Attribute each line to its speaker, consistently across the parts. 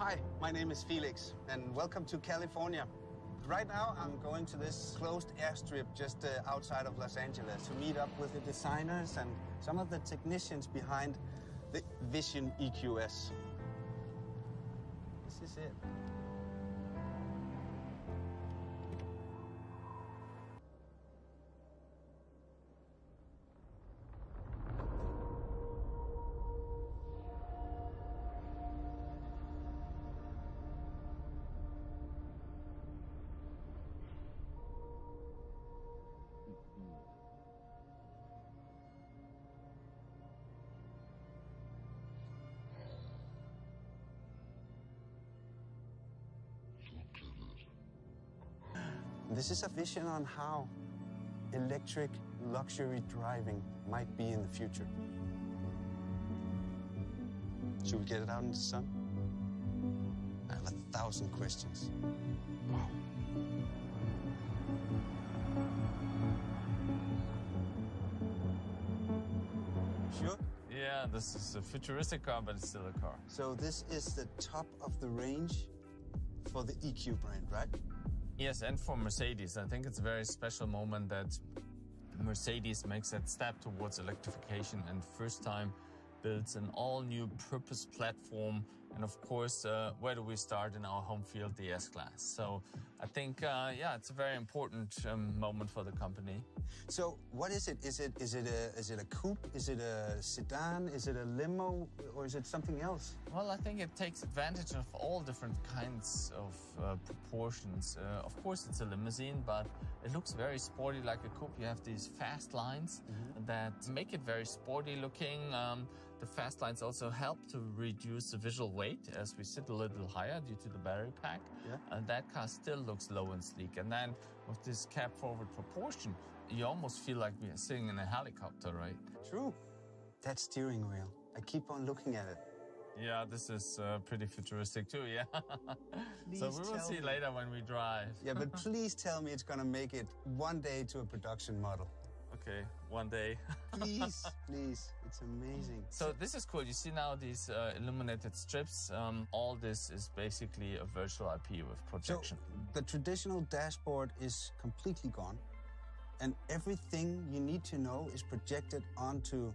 Speaker 1: Hi, my name is Felix, and welcome to California. Right now, I'm going to this closed airstrip just outside of Los Angeles to meet up with the designers and some of the technicians behind the Vision EQS. This is it. This is a vision on how electric luxury driving might be in the future. Should we get it out in the sun? I have 1,000 questions. Wow. Sure?
Speaker 2: Yeah, this is a futuristic car, but it's still a car.
Speaker 1: So this is the top of the range for the EQ brand, right?
Speaker 2: Yes, and for Mercedes. I think it's a very special moment that Mercedes makes that step towards electrification and first time builds an all-new purpose platform. And of course, where do we start in our home field? The S-Class. So I think, yeah, it's a very important moment for the company.
Speaker 1: So what is it? Is it a coupe? Is it a sedan? Is it a limo? Or is it something else?
Speaker 2: Well, I think it takes advantage of all different kinds of proportions. Of course, it's a limousine, but it looks very sporty like a coupe. You have these fast lines that make it very sporty looking. The fast lines also help to reduce the visual weight as we sit a little higher due to the battery pack. Yeah. And that car still looks low and sleek. And then with this cab forward proportion, you almost feel like we're sitting in a helicopter, right?
Speaker 1: True. That steering wheel, I keep on looking at it.
Speaker 2: Yeah, this is pretty futuristic too, yeah. So we will see later when we drive.
Speaker 1: Yeah, but please tell me it's gonna make it one day to a production model.
Speaker 2: Okay, one day.
Speaker 1: Please, please, it's amazing.
Speaker 2: So this is cool. You see now these illuminated strips. All this is basically a virtual IP with projection.
Speaker 1: So the traditional dashboard is completely gone, and everything you need to know is projected onto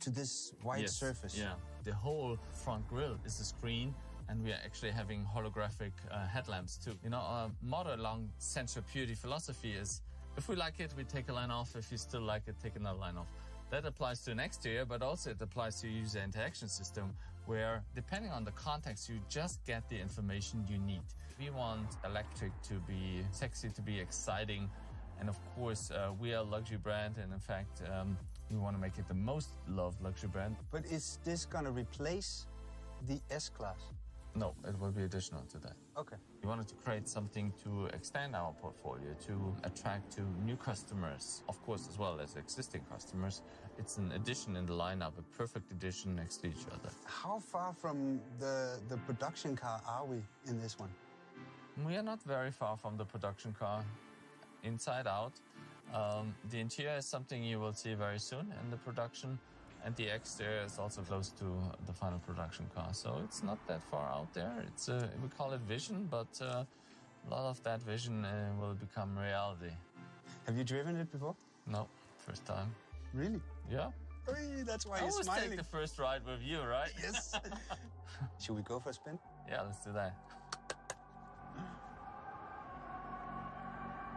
Speaker 1: this white surface.
Speaker 2: Yeah, the whole front grille is a screen, and we are actually having holographic headlamps too. You know, our motto along Sensual Purity philosophy is, if we like it, we take a line off. If you still like it, take another line off. That applies to an exterior, but also it applies to a user interaction system where, depending on the context, you just get the information you need. We want electric to be sexy, to be exciting. And of course, we are a luxury brand. And in fact, we want to make it the most loved luxury brand.
Speaker 1: But is this going to replace the S-Class?
Speaker 2: No, it will be additional to that.
Speaker 1: Okay.
Speaker 2: We wanted to create something to extend our portfolio, to attract to new customers, of course, as well as existing customers. It's an addition in the lineup, a perfect addition next to each other.
Speaker 1: How far from the production car are we in this one?
Speaker 2: We are not very far from the production car, inside out. The interior is something you will see very soon in the production. And the exterior is also close to the final production car. So it's not that far out there. It's we call it vision, but a lot of that vision will become reality.
Speaker 1: Have you driven it before?
Speaker 2: No, first time.
Speaker 1: Really?
Speaker 2: Yeah.
Speaker 1: Hey, that's why you're
Speaker 2: smiling.
Speaker 1: smiling.
Speaker 2: I always take the first ride with you, right?
Speaker 1: Yes. Should we go for a spin?
Speaker 2: Yeah, let's do that.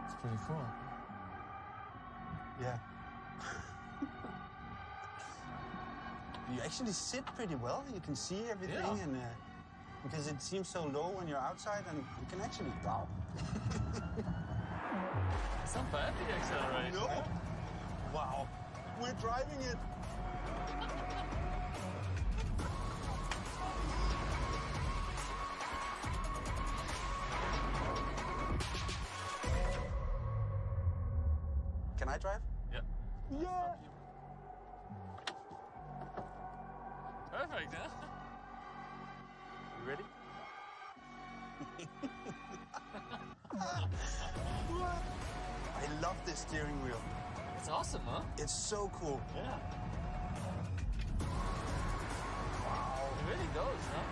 Speaker 2: It's pretty cool.
Speaker 1: Yeah. You actually sit pretty well. You can see everything, and because it seems so low when you're outside, and you can actually wow.
Speaker 2: It's not bad, the acceleration.
Speaker 1: No. Wow. We're driving it. Can I drive?
Speaker 2: Yeah.
Speaker 1: Yeah.
Speaker 2: Perfect, huh?
Speaker 1: You ready? I love this steering wheel.
Speaker 2: It's awesome, huh?
Speaker 1: It's so cool.
Speaker 2: Yeah.
Speaker 1: Wow.
Speaker 2: It really goes, huh?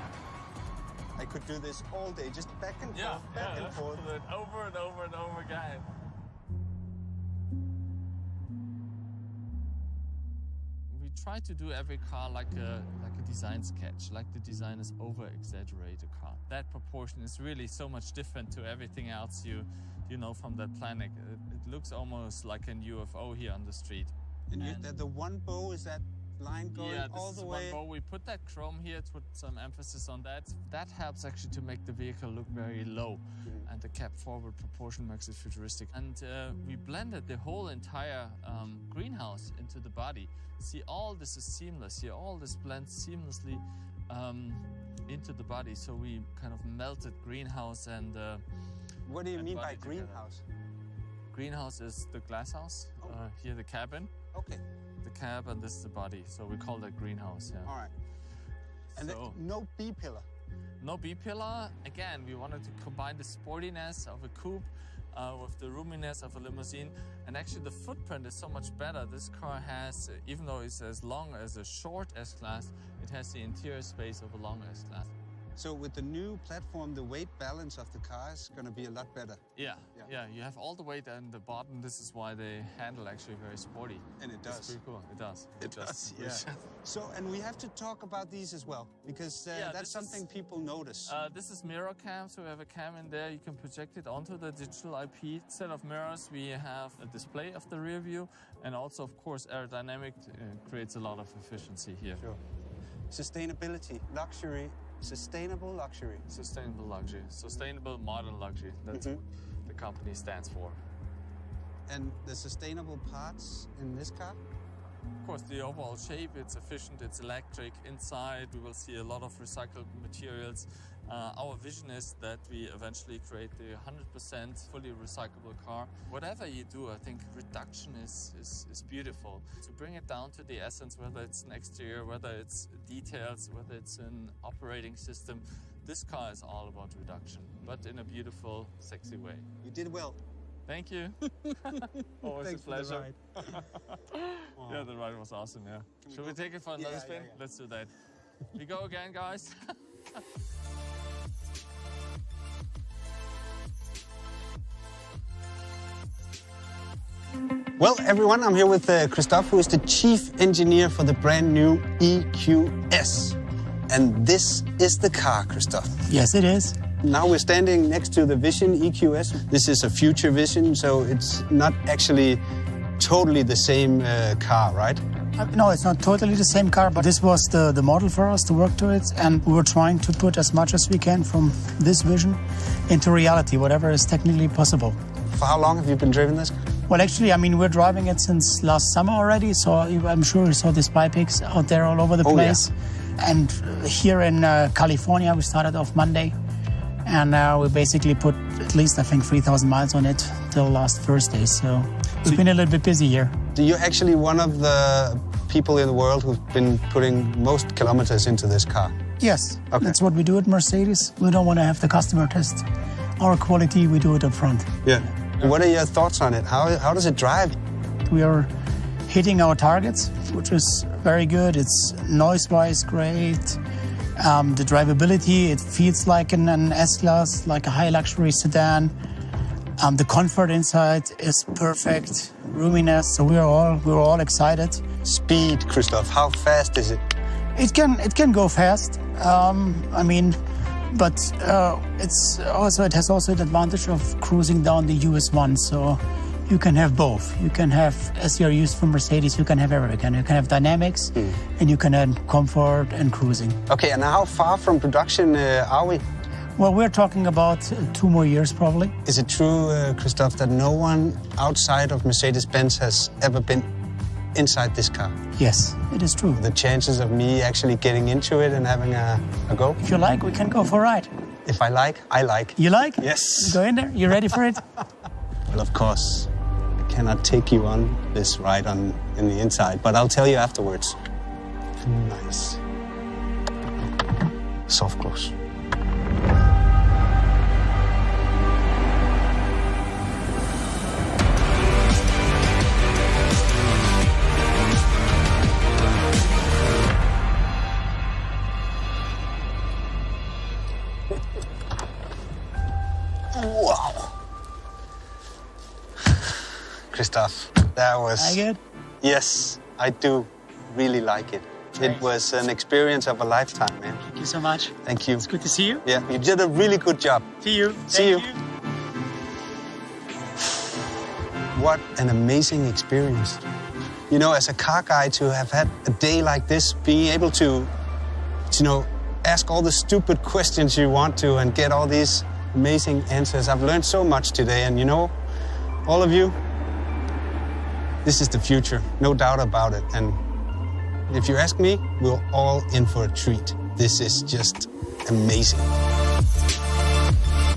Speaker 1: I could do this all day, just back and forth, back and forth.
Speaker 2: Over and over and over again. We try to do every car like a design sketch, like the designers over-exaggerate a car. That proportion is really so much different to everything else you know from that planet. It looks almost like a UFO here on the street.
Speaker 1: And the one bow, is that line going all the way?
Speaker 2: One bow. We put that chrome here to put some emphasis on that. That helps actually to make the vehicle look very low. And the cab forward proportion makes it futuristic. And we blended the whole entire greenhouse into the body. See, all this is seamless here. All this blends seamlessly into the body. So we kind of melted greenhouse and...
Speaker 1: what do you mean by greenhouse?
Speaker 2: Greenhouse is the glass house. Here the cabin.
Speaker 1: Okay.
Speaker 2: The cab, and this is the body. So we call that greenhouse, yeah.
Speaker 1: All right. And
Speaker 2: so,
Speaker 1: no B-pillar?
Speaker 2: No B-pillar. Again, we wanted to combine the sportiness of a coupe with the roominess of a limousine. And actually the footprint is so much better. This car has, even though it's as long as a short S-Class, it has the interior space of a long S-Class.
Speaker 1: So with the new platform, the weight balance of the car is going to be a lot better.
Speaker 2: Yeah. You have all the weight in the bottom. This is why the handle actually very sporty.
Speaker 1: And it does.
Speaker 2: It's pretty cool. It does.
Speaker 1: It does, yeah. So, and we have to talk about these as well, because that's something people notice.
Speaker 2: This is mirror cam, so we have a cam in there. You can project it onto the digital IP. Instead of mirrors, we have a display of the rear view, and also, of course, aerodynamic creates a lot of efficiency here.
Speaker 1: Sure. Sustainability, luxury. Sustainable luxury.
Speaker 2: Sustainable luxury. Sustainable modern luxury. That's what the company stands for.
Speaker 1: And the sustainable parts in this car?
Speaker 2: Of course, the overall shape, it's efficient, it's electric. Inside, we will see a lot of recycled materials. Our vision is that we eventually create the 100% fully recyclable car. Whatever you do, I think reduction is beautiful. To bring it down to the essence, whether it's an exterior, whether it's details, whether it's an operating system, this car is all about reduction, but in a beautiful, sexy way.
Speaker 1: You did well.
Speaker 2: Thank you. Always
Speaker 1: Thanks
Speaker 2: a pleasure.
Speaker 1: For the ride.
Speaker 2: Yeah, the ride was awesome, yeah. Should we take it for another spin?
Speaker 1: Yeah.
Speaker 2: Let's do that. We go again, guys.
Speaker 1: Well, everyone, I'm here with Christophe, who is the chief engineer for the brand new EQS. And this is the car, Christophe.
Speaker 3: Yes, it is.
Speaker 1: Now we're standing next to the Vision EQS. This is a future Vision, so it's not actually totally the same car, right?
Speaker 3: No, it's not totally the same car, but this was the model for us to work to it. And we were trying to put as much as we can from this vision into reality, whatever is technically possible.
Speaker 1: For how long have you been driving this car?
Speaker 3: Well, actually, I mean, we're driving it since last summer already, so I'm sure you saw the spy pics out there all over the place. Yeah. And here in California, we started off Monday, and we basically put at least, I think, 3,000 miles on it till last Thursday, so we've been a little bit busy here.
Speaker 1: So you're actually one of the people in the world who've been putting most kilometers into this car?
Speaker 3: Yes,
Speaker 1: okay.
Speaker 3: That's what we do at Mercedes. We don't want to have the customer test our quality, we do it up front.
Speaker 1: Yeah. What are your thoughts on it? How does it drive?
Speaker 3: We are hitting our targets, which is very good. It's noise-wise great. The drivability, it feels like an S-Class, like a high luxury sedan. The comfort inside is perfect. Roominess, so we're all excited.
Speaker 1: Speed, Christophe, how fast is it?
Speaker 3: It can go fast. I mean, but it has also the advantage of cruising down the US 1, so you can have both. You can have, as you're used from Mercedes, you can have everything. You can have dynamics, and you can have comfort and cruising.
Speaker 1: Okay, and how far from production are we?
Speaker 3: Well, we're talking about 2 more years, probably.
Speaker 1: Is it true, Christophe, that no one outside of Mercedes-Benz has ever been inside this car?
Speaker 3: Yes, it is true.
Speaker 1: The chances of me actually getting into it and having a go?
Speaker 3: If you like, we can go for a ride.
Speaker 1: If I like, I like.
Speaker 3: You like?
Speaker 1: Yes.
Speaker 3: Go in there. You ready for it?
Speaker 1: Well, of course, I cannot take you on this ride in the inside, but I'll tell you afterwards. Nice. Soft close. stuff. That was...
Speaker 3: Like it?
Speaker 1: Yes, I do really like it. It was an experience of a lifetime, man.
Speaker 3: Thank you so much.
Speaker 1: Thank you.
Speaker 3: It's good to see you.
Speaker 1: Yeah, you did a really good job.
Speaker 3: See you.
Speaker 1: See you. What an amazing experience. You know, as a car guy, to have had a day like this, being able to, you know, ask all the stupid questions you want to and get all these amazing answers. I've learned so much today, and you know, all of you, this is the future, no doubt about it. And if you ask me, we're all in for a treat. This is just amazing.